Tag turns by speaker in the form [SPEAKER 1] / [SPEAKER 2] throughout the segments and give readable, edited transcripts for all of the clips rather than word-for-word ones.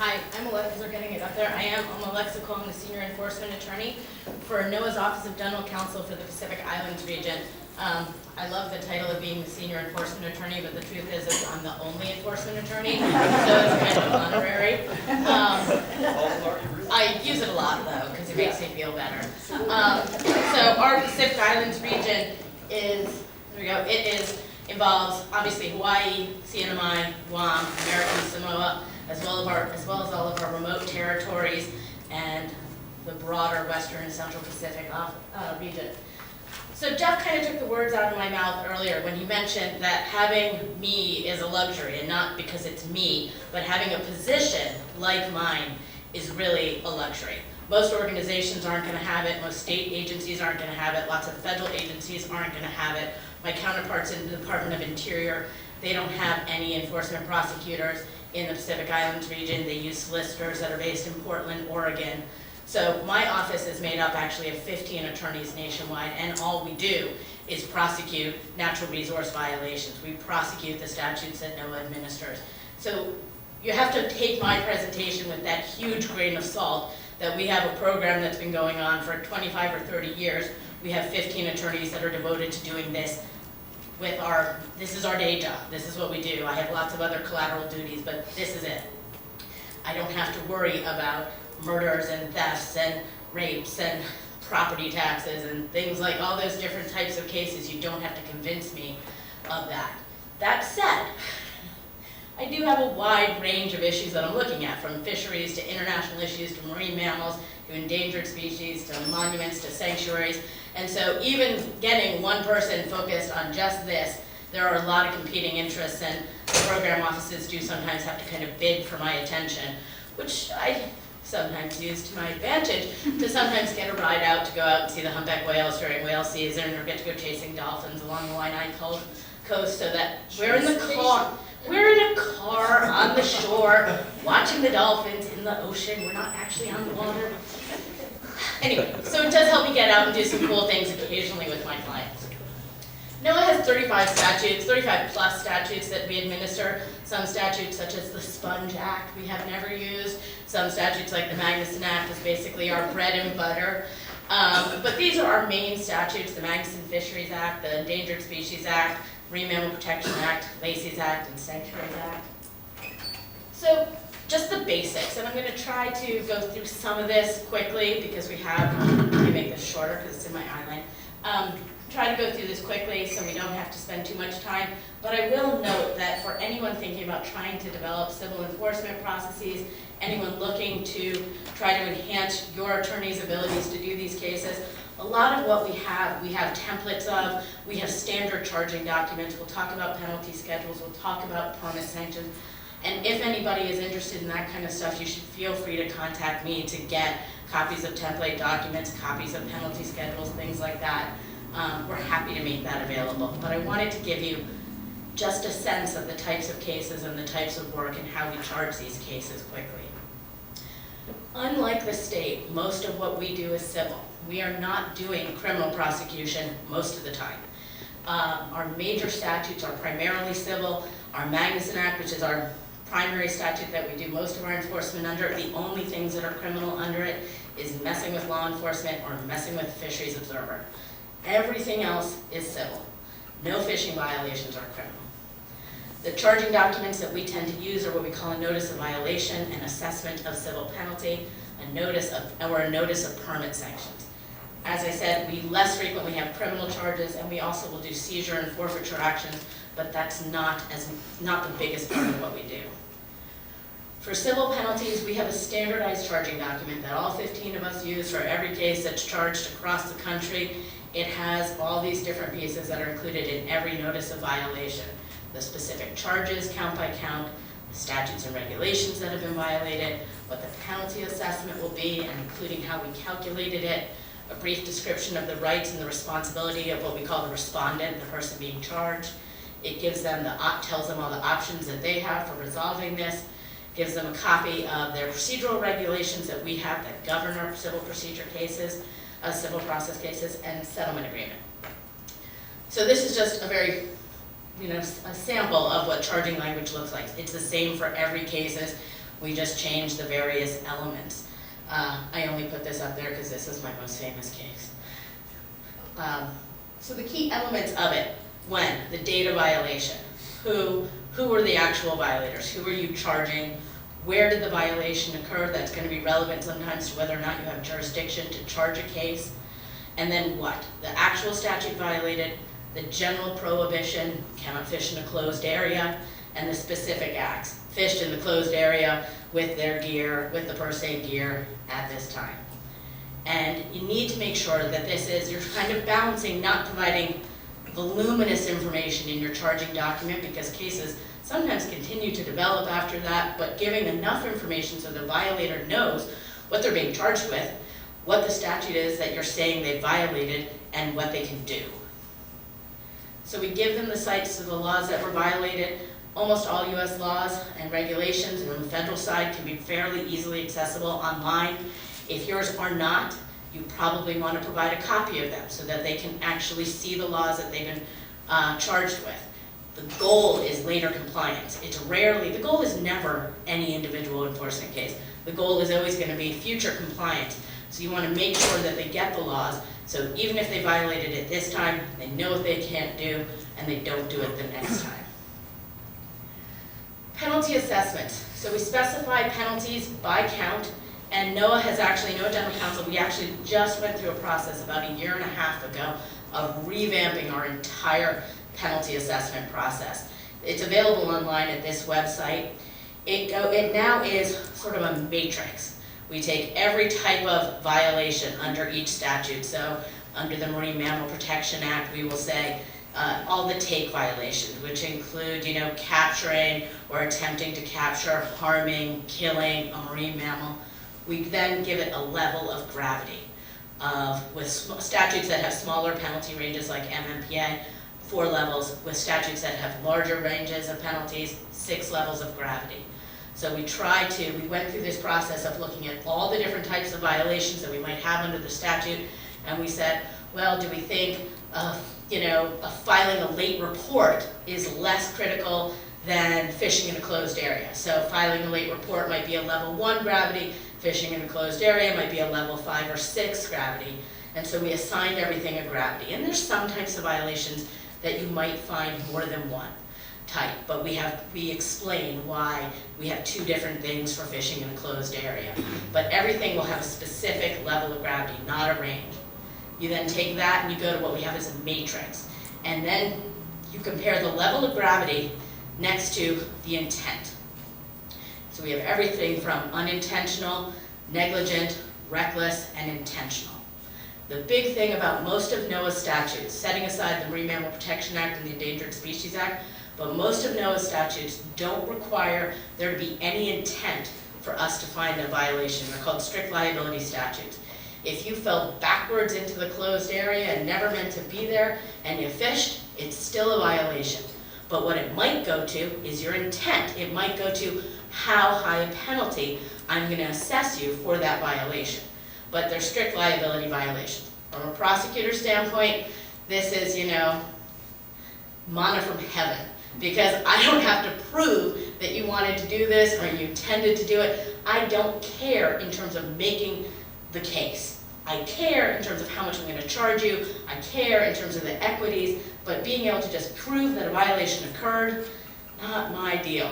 [SPEAKER 1] Hi, I'm Alexa, we're getting it up there. I'm Alexa Cole, I'm the Senior Enforcement Attorney for NOAA's Office of General Counsel for the Pacific Islands region. I love the title of being the Senior Enforcement Attorney, but the truth is I'm the only enforcement attorney, so it's kind of honorary. I use it a lot though, because it makes me feel better. So our Pacific Islands region is, involves obviously Hawaii, CNMI, Guam, American Samoa, as well as all of our remote territories and the broader Western and Central Pacific region. So Jeff kind of took the words out of my mouth earlier when he mentioned that having me is a luxury, and not because it's me, but having a position like mine is really a luxury. Most organizations aren't going to have it, most state agencies aren't going to have it, lots of federal agencies aren't going to have it. My counterparts in the Department of Interior, they don't have any enforcement prosecutors in the Pacific Islands region. They use solicitors that are based in Portland, Oregon. So my office is made up actually of 15 attorneys nationwide, and all we do is prosecute natural resource violations. We prosecute the statutes that NOAA administers. So you have to take my presentation with that huge grain of salt that we have a program that's been going on for 25 or 30 years. We have 15 attorneys that are devoted to doing this this is our day job. This is what we do. I have lots of other collateral duties, but this is it. I don't have to worry about murders and thefts and rapes and property taxes and things like all those different types of cases. You don't have to convince me of that. That said, I do have a wide range of issues that I'm looking at, from fisheries to international issues to marine mammals to endangered species to monuments to sanctuaries. And so even getting one person focused on just this, there are a lot of competing interests, and the program offices do sometimes have to kind of bid for my attention, which I sometimes use to my advantage to sometimes get a ride out to go out and see the humpback whales during whale season, or get to go chasing dolphins along the Waianae coast, so that we're in a car on the shore watching the dolphins in the ocean. We're not actually on the water. Anyway, so it does help me get out and do some cool things occasionally with my clients. NOAA has 35 plus statutes that we administer. Some statutes, such as the Sponge Act, we have never used. Some statutes, like the Magnuson Act, is basically our bread and butter. But these are our main statutes: the Magnuson Fisheries Act, the Endangered Species Act, Marine Mammal Protection Act, Lacey's Act, and Sanctuaries Act. So just the basics, and I'm going to try to go through some of this quickly because let me make this shorter because it's in my eyeline. Try to go through this quickly so we don't have to spend too much time, but I will note that for anyone thinking about trying to develop civil enforcement processes, anyone looking to try to enhance your attorney's abilities to do these cases, a lot of what we have templates of, we have standard charging documents, we'll talk about penalty schedules, we'll talk about permit sanctions, and if anybody is interested in that kind of stuff, you should feel free to contact me to get copies of template documents, copies of penalty schedules, things like that. We're happy to make that available, but I wanted to give you just a sense of the types of cases and the types of work and how we charge these cases quickly. Unlike the state, most of what we do is civil. We are not doing criminal prosecution most of the time. Our major statutes are primarily civil. Our Magnuson Act, which is our primary statute that we do most of our enforcement under, the only things that are criminal under it is messing with law enforcement or messing with the fisheries observer. Everything else is civil. No fishing violations are criminal. The charging documents that we tend to use are what we call a notice of violation, an assessment of civil penalty, a notice of permit sanctions. As I said, we less frequently have criminal charges, and we also will do seizure and forfeiture actions, but that's not the biggest part of what we do. For civil penalties, we have a standardized charging document that all 15 of us use for every case that's charged across the country. It has all these different pieces that are included in every notice of violation. The specific charges, count by count, the statutes and regulations that have been violated, what the penalty assessment will be, and including how we calculated it, a brief description of the rights and the responsibility of what we call the respondent, the person being charged. It gives them tells them all the options that they have for resolving this, gives them a copy of their procedural regulations that we have that govern our civil procedure cases, civil process cases, and settlement agreement. So this is just a very a sample of what charging language looks like. It's the same for every case. We just changed the various elements. I only put this up there because this is my most famous case. So the key elements of it: when, the data violation, who were the actual violators, who were you charging, where did the violation occur, that's going to be relevant sometimes to whether or not you have jurisdiction to charge a case, and then what, the actual statute violated, the general prohibition, cannot fish in a closed area, and the specific acts, fished in the closed area with their gear, with the first aid gear at this time. And you need to make sure that you're kind of balancing not providing voluminous information in your charging document, because cases sometimes continue to develop after that, but giving enough information so the violator knows what they're being charged with, what the statute is that you're saying they violated, and what they can do. So we give them the cites to the laws that were violated. Almost all US laws and regulations on the federal side can be fairly easily accessible online. If yours are not, you probably want to provide a copy of them so that they can actually see the laws that they've been charged with. The goal is later compliance. The goal is never any individual enforcement case. The goal is always going to be future compliance. So you want to make sure that they get the laws, so even if they violated it this time, they know what they can't do, and they don't do it the next time. Penalty assessment. So we specify penalties by count, and NOAA General Counsel, we actually just went through a process about a year and a half ago of revamping our entire penalty assessment process. It's available online at this website. It now is sort of a matrix. We take every type of violation under each statute. So under the Marine Mammal Protection Act, we will say all the take violations, which include, capturing or attempting to capture, harming, killing a marine mammal. We then give it a level of gravity. With statutes that have smaller penalty ranges like MMPA, 4 levels. With statutes that have larger ranges of penalties, 6 levels of gravity. So we went through this process of looking at all the different types of violations that we might have under the statute, and we said, well, do we think filing a late report is less critical than fishing in a closed area? So filing a late report might be a level 1 gravity, fishing in a closed area might be a level 5 or 6 gravity. And so we assigned everything a gravity. And there's some types of violations that you might find more than one type, but we explain why we have 2 different things for fishing in a closed area. But everything will have a specific level of gravity, not a range. You then take that and you go to what we have as a matrix. And then you compare the level of gravity next to the intent. So we have everything from unintentional, negligent, reckless, and intentional. The big thing about most of NOAA statutes, setting aside the Marine Mammal Protection Act and the Endangered Species Act, but most of NOAA statutes don't require there to be any intent for us to find a violation. They're called strict liability statutes. If you fell backwards into the closed area and never meant to be there and you fished, it's still a violation. But what it might go to is your intent. It might go to how high a penalty I'm going to assess you for that violation. But they're strict liability violations. From a prosecutor's standpoint, this is, manna from heaven. Because I don't have to prove that you wanted to do this or you intended to do it. I don't care in terms of making the case. I care in terms of how much I'm going to charge you. I care in terms of the equities. But being able to just prove that a violation occurred, not my deal.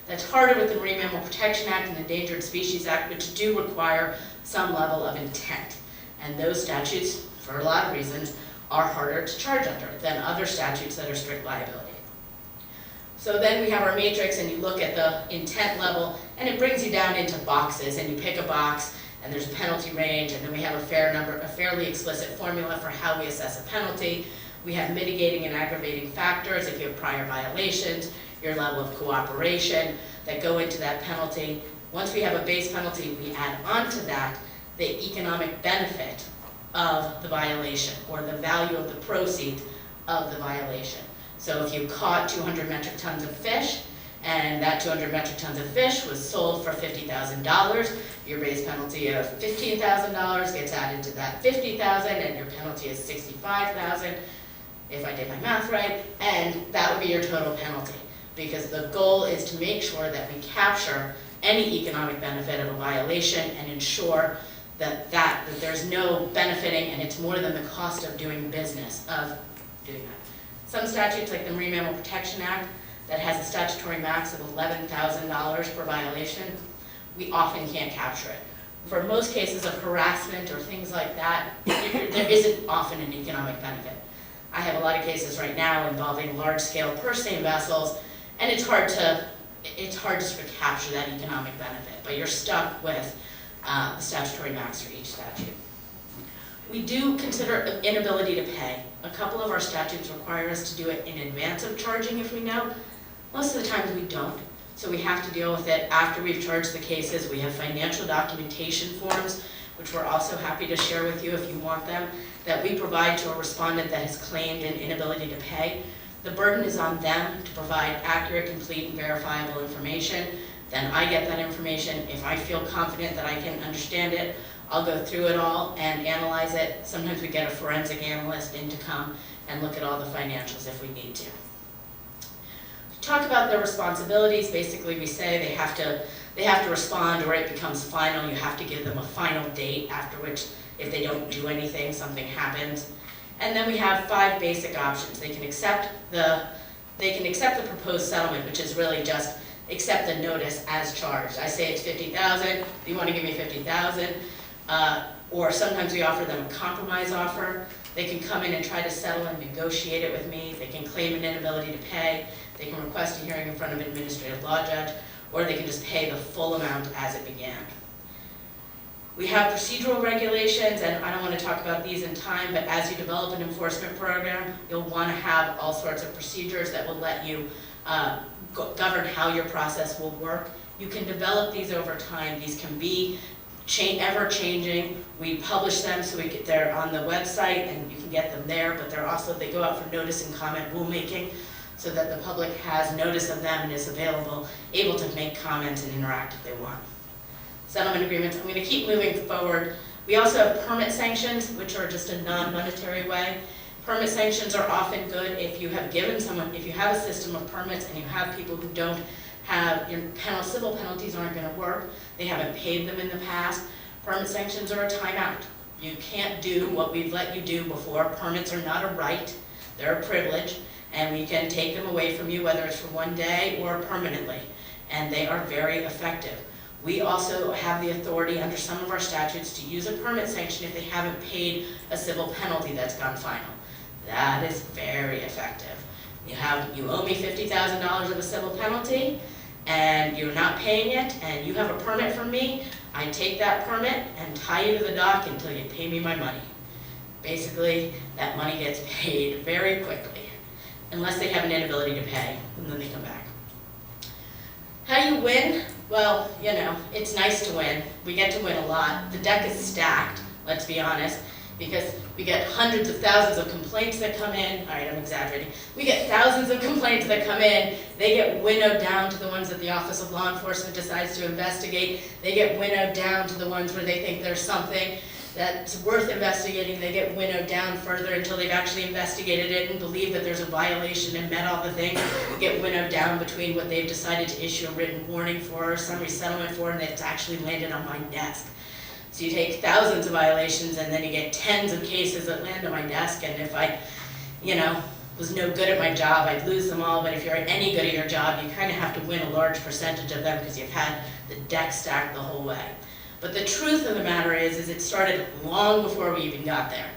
[SPEAKER 1] That's harder with the Marine Mammal Protection Act and the Endangered Species Act, which do require some level of intent. And those statutes, for a lot of reasons, are harder to charge under than other statutes that are strict liability. So then we have our matrix, and you look at the intent level, and it brings you down into boxes, and you pick a box, and there's a penalty range, and then we have a fairly explicit formula for how we assess a penalty. We have mitigating and aggravating factors if you have prior violations, your level of cooperation that go into that penalty. Once we have a base penalty, we add on to that the economic benefit of the violation or the value of the proceeds of the violation. So if you caught 200 metric tons of fish and that 200 metric tons of fish was sold for $50,000, your base penalty of $15,000 gets added to that $50,000 and your penalty is $65,000, if I did my math right, and that would be your total penalty. because the goal is to make sure that we capture any economic benefit of a violation and ensure that there's no benefiting and it's more than the cost of doing business of doing that. Some statutes, like the Marine Mammal Protection Act, that has a statutory max of $11,000 per violation, we often can't capture it. For most cases of harassment or things like that, there isn't often an economic benefit. I have a lot of cases right now involving large-scale purse seine vessels, and it's hard to sort of capture that economic benefit, but you're stuck with the statutory max for each statute. We do consider inability to pay. A couple of our statutes require us to do it in advance of charging if we know. Most of the times we don't, so we have to deal with it after we've charged the cases. We have financial documentation forms, which we're also happy to share with you if you want them, that we provide to a respondent that has claimed an inability to pay. The burden is on them to provide accurate, complete, and verifiable information. Then I get that information. If I feel confident that I can understand it, I'll go through it all and analyze it. Sometimes we get a forensic analyst in to come and look at all the financials if we need to. Talk about their responsibilities. Basically, we say they have to respond or it becomes final. You have to give them a final date after which, if they don't do anything, something happens. And then we have 5 basic options. They can accept the proposed settlement, which is really just accept the notice as charged. I say it's $50,000. Do you want to give me $50,000? Or sometimes we offer them a compromise offer. They can come in and try to settle and negotiate it with me. They can claim an inability to pay. They can request a hearing in front of an administrative law judge, or they can just pay the full amount as it began. We have procedural regulations, and I don't want to talk about these in time, but as you develop an enforcement program, you'll want to have all sorts of procedures that will let you govern how your process will work. You can develop these over time. These can be ever-changing. We publish them so they're on the website and you can get them there, but they go out for notice and comment rulemaking so that the public has notice of them and is able to make comments and interact if they want. Settlement agreements, I'm going to keep moving forward. We also have permit sanctions, which are just a non-monetary way. Permit sanctions are often good if you have if you have a system of permits and you have people who don't have, your civil penalties aren't going to work, they haven't paid them in the past. Permit sanctions are a timeout. You can't do what we've let you do before. Permits are not a right, they're a privilege, and we can take them away from you, whether it's for one day or permanently, and they are very effective. We also have the authority under some of our statutes to use a permit sanction if they haven't paid a civil penalty that's gone final. That is very effective. You owe me $50,000 of a civil penalty, and you're not paying it, and you have a permit from me, I take that permit and tie you to the dock until you pay me my money. Basically, that money gets paid very quickly, unless they have an inability to pay, and then they come back. How do you win? Well, it's nice to win. We get to win a lot. The deck is stacked, let's be honest, because we get hundreds of thousands of complaints that come in. All right, I'm exaggerating. We get thousands of complaints that come in. They get winnowed down to the ones that the Office of Law Enforcement decides to investigate. They get winnowed down to the ones where they think there's something that's worth investigating. They get winnowed down further until they've actually investigated it and believe that there's a violation and met all the things. They get winnowed down between what they've decided to issue a written warning for or summary settlement for, and it's actually landed on my desk. So you take thousands of violations and then you get tens of cases that land on my desk, and if I, was no good at my job, I'd lose them all, but if you're any good at your job, you kind of have to win a large percentage of them because you've had the deck stacked the whole way. But the truth of the matter is it started long before we even got there.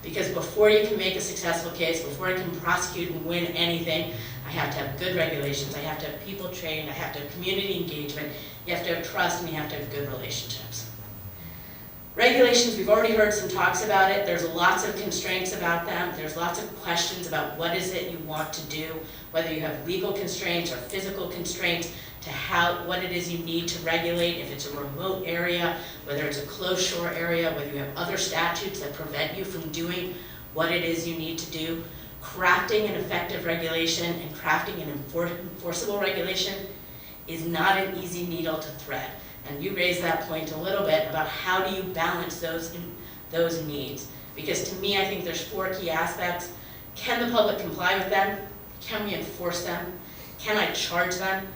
[SPEAKER 1] Because before you can make a successful case, before I can prosecute and win anything, I have to have good regulations, I have to have people trained, I have to have community engagement, you have to have trust, and you have to have good relationships. Regulations, we've already heard some talks about it. There's lots of constraints about them. There's lots of questions about what is it you want to do, whether you have legal constraints or physical constraints to what it is you need to regulate, if it's a remote area, whether it's a close shore area, whether you have other statutes that prevent you from doing what it is you need to do. Crafting an effective regulation and crafting an enforceable regulation is not an easy needle to thread. And you raised that point a little bit about how do you balance those needs. Because to me, I think there's 4 key aspects. Can the public comply with them? Can we enforce them? can I charge them